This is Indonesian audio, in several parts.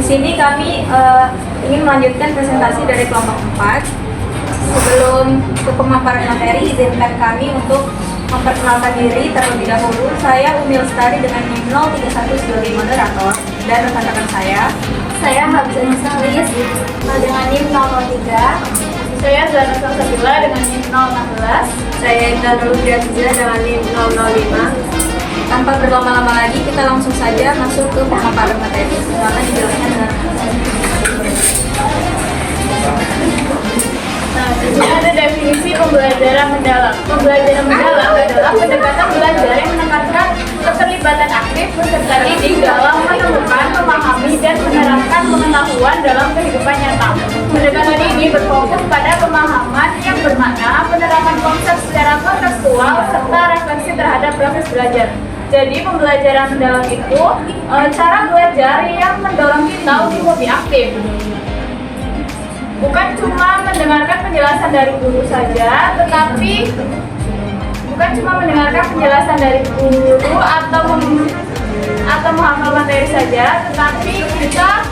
sini kami ingin melanjutkan presentasi dari kelompok 4. Sebelum ke pemaparan materi, izinkan kami untuk memperkenalkan diri terlebih dahulu. Saya Umi Lestari dengan NIM 031 sebagai moderator dan rekan-rekan saya. Saya Habzah Salis dengan NIM 003. Saya Zana Salsabila dengan NIM 016. Saya Indah Nurul-Diafiza dengan NIM 005. Tanpa berlama-lama lagi, kita langsung saja masuk ke pemaparan materi. Silakan dijelaskan dengan Nah, di sini ada definisi pembelajaran mendalam. Pembelajaran mendalam adalah pendekatan belajar yang menekankan keterlibatan aktif peserta didik dalam menemukan, memahami, dan menerapkan pengetahuan dalam kehidupan nyata. Pendekatan ini berfokus pada pemahaman yang bermakna, penerapan konsep secara kontekstual, serta refleksi terhadap proses belajar. Jadi pembelajaran mendalam itu cara belajar yang mendorong kita untuk lebih aktif. Bukan cuma mendengarkan penjelasan dari guru saja, tetapi bukan cuma mendengarkan penjelasan dari guru atau menghafal materi saja, tetapi kita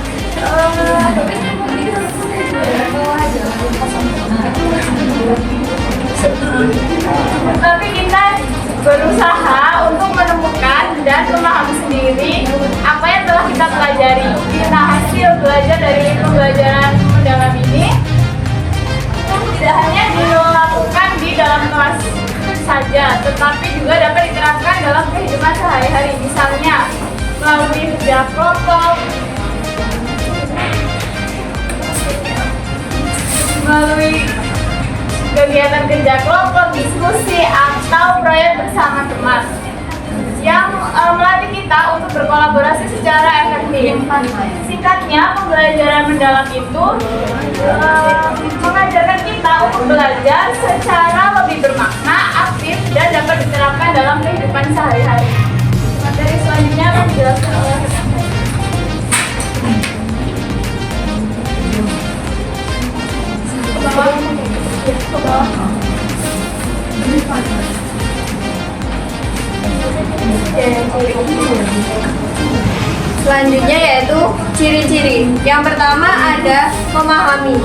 berusaha untuk menemukan dan memahami sendiri apa yang telah kita pelajari. Nah, hasil belajar dari pembelajaran mendalam ini tidak hanya dilakukan di dalam kelas saja, tetapi juga dapat diterapkan dalam kehidupan sehari-hari. Misalnya melalui kerja kelompok, melalui kegiatan kerja kelompok, diskusi, atau proyek bersama teman yang melatih kita untuk berkolaborasi secara efektif. Singkatnya, pembelajaran mendalam itu mengajarkan kita untuk belajar secara lebih bermakna, aktif, dan dapat diterapkan dalam kehidupan sehari-hari. Materi selanjutnya akan dijelaskan oleh Selanjutnya yaitu ciri-ciri. Yang pertama ada memahami.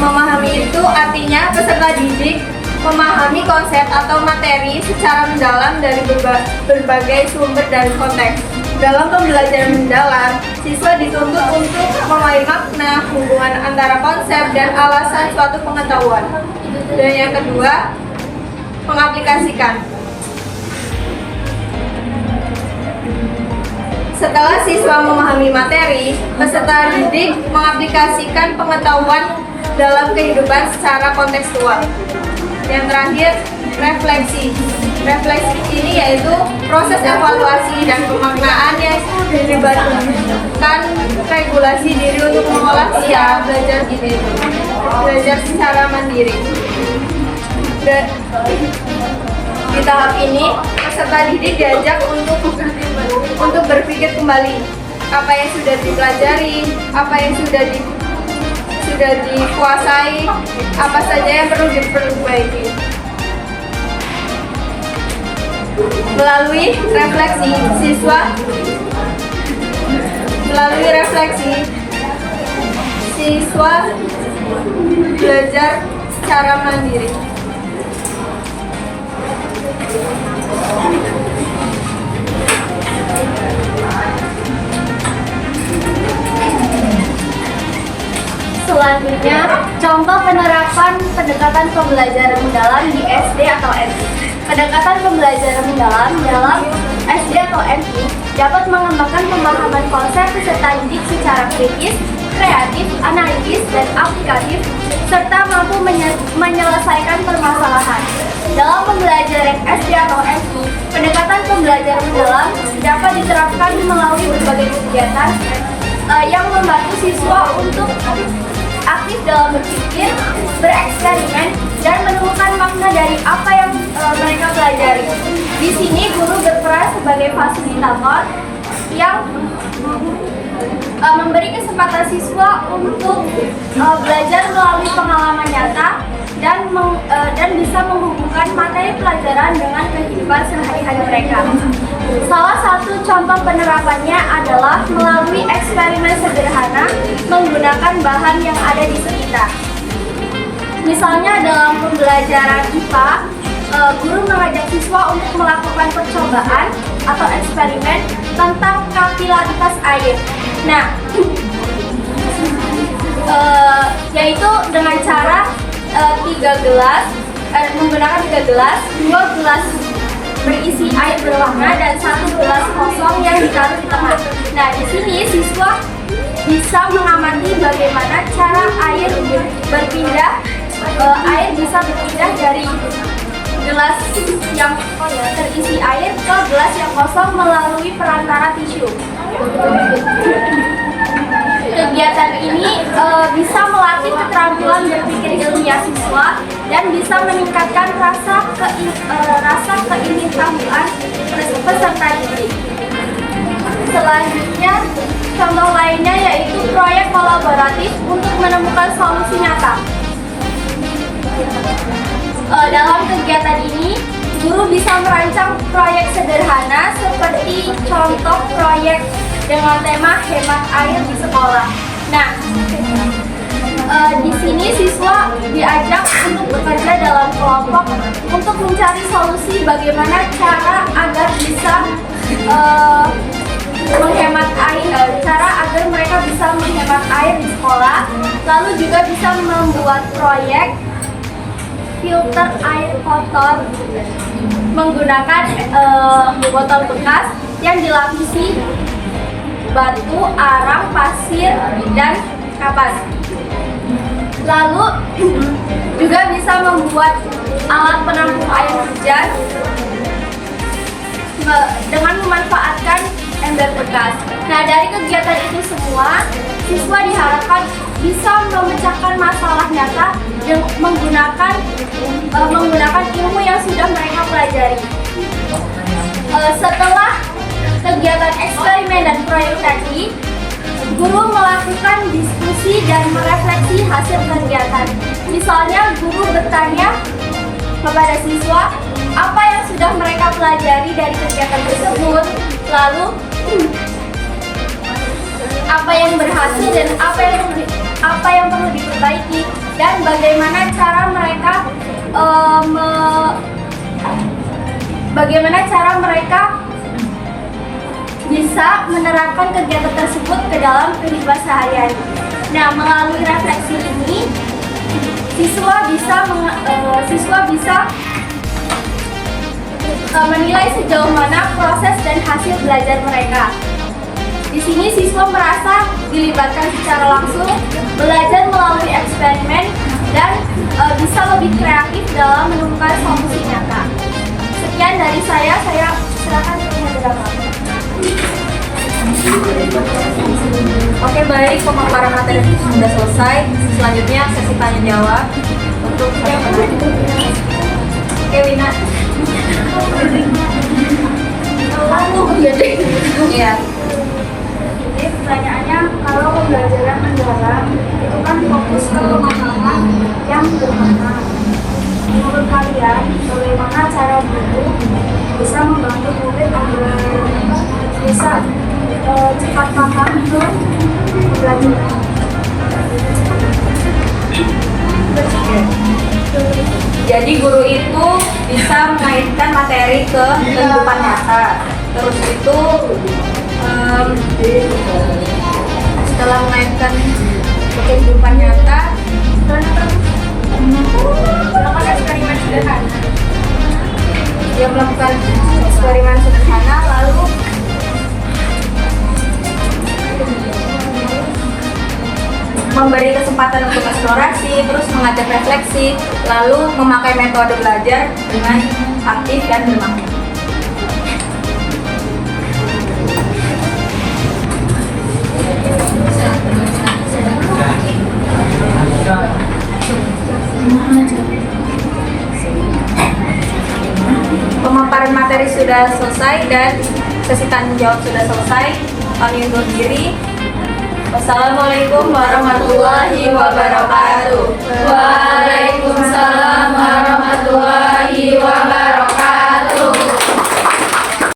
Memahami itu artinya peserta didik memahami konsep atau materi secara mendalam dari berbagai sumber dan konteks. Dalam pembelajaran mendalam, siswa dituntut untuk memahami makna, hubungan antara konsep dan alasan suatu pengetahuan. Dan yang kedua, mengaplikasikan. Setelah siswa memahami materi, peserta didik mengaplikasikan pengetahuan dalam kehidupan secara kontekstual. Yang terakhir, refleksi. Refleksi ini yaitu proses evaluasi dan pemaknaan yang dilibatkan regulasi diri untuk mengolah secara belajar secara mandiri. Di tahap ini, peserta didik diajak untuk berpikir kembali apa yang sudah dipelajari, apa yang sudah dikuasai, apa saja yang perlu diperbaiki. Melalui refleksi, siswa belajar secara mandiri. Selanjutnya, contoh penerapan pendekatan pembelajaran mendalam di SD atau MI. Pendekatan pembelajaran mendalam dalam SD atau MI dapat mengembangkan pemahaman konsep peserta didik secara kritis, kreatif, analitis, dan aplikatif, serta mampu menyelesaikan permasalahan. Dalam pembelajaran SD atau MI, pendekatan pembelajaran mendalam dapat diterapkan melalui berbagai kegiatan yang membantu siswa untuk aktif dalam berpikir, bereksperimen, dan menemukan makna dari apa yang mereka pelajari. Di sini guru berperan sebagai fasilitator yang memberi kesempatan siswa untuk belajar melalui pengalaman nyata dan bisa menghubungkan materi pelajaran dengan kehidupan sehari-hari mereka. Salah satu contoh penerapannya adalah melalui eksperimen sederhana menggunakan bahan yang ada di sekitar. Misalnya dalam pembelajaran IPA, guru mengajak siswa untuk melakukan percobaan atau eksperimen tentang kapilaritas air. Nah, yaitu dengan cara menggunakan 3 gelas, 2 gelas berisi air berwarna dan 1 gelas kosong yang ditaruh di tengah. Nah, di sini siswa bisa mengamati bagaimana cara air bisa berpindah dari gelas yang terisi air ke gelas yang kosong melalui perantara tisu. Kegiatan ini bisa melatih keterampilan berpikir ilmiah siswa dan bisa meningkatkan rasa keingin-tahuan peserta didik. Selanjutnya, contoh lainnya yaitu proyek kolaboratif untuk menemukan solusi nyata. Dalam kegiatan ini, guru bisa merancang proyek sederhana seperti contoh proyek dengan tema hemat air di sekolah. Nah, di sini siswa diajak untuk bekerja dalam kelompok untuk mencari solusi bagaimana cara agar bisa menghemat air, agar mereka bisa menghemat air di sekolah. Lalu juga bisa membuat proyek filter air kotor menggunakan botol bekas yang dilapisi batu, arang, pasir, dan kapas. Lalu juga bisa membuat alat penampung air hujan dengan memanfaatkan ember bekas. Nah, dari kegiatan itu semua, siswa diharapkan bisa memecahkan masalah nyata dan menggunakan ilmu yang sudah mereka pelajari. Setelah kegiatan eksperimen dan proyek tadi, guru melakukan diskusi dan merefleksi hasil kegiatan. Misalnya, guru bertanya kepada siswa apa yang sudah mereka pelajari dari kegiatan tersebut, lalu apa yang berhasil dan apa yang perlu diperbaiki, dan bagaimana cara mereka bisa menerapkan kegiatan tersebut ke dalam kehidupan sehari-hari. Nah, melalui refleksi ini, siswa bisa menilai sejauh mana proses dan hasil belajar mereka. Di sini siswa merasa dilibatkan secara langsung, belajar melalui eksperimen, dan bisa lebih kreatif dalam menemukan solusi nyata. Sekian dari saya silakan berapa. Oke, baik, pemaparan materi sudah selesai. Selanjutnya sesi tanya jawab untuk Oke, Wina. Iya. Jadi pertanyaannya, kalau pembelajaran mendalam itu kan fokus ke pemahaman yang sederhana. Menurut kalian, bagaimana cara guru bisa membantu murid agar bisa cepat paham ke pembelajaran? Jadi guru itu bisa mengaitkan materi ke kehidupan nyata. Terus itu setelah mengaitkan ke kehidupan nyata, melakukan eksperimen sederhana. Dia melakukan eksperimen sederhana, lalu memberi kesempatan untuk eksplorasi, terus mengajak refleksi, lalu memakai metode belajar dengan aktif dan bermakna. Pemaparan materi sudah selesai dan sesi tanya jawab sudah selesai. Kami undur diri. Wassalamualaikum warahmatullahi wabarakatuh. Waalaikumsalam warahmatullahi wabarakatuh.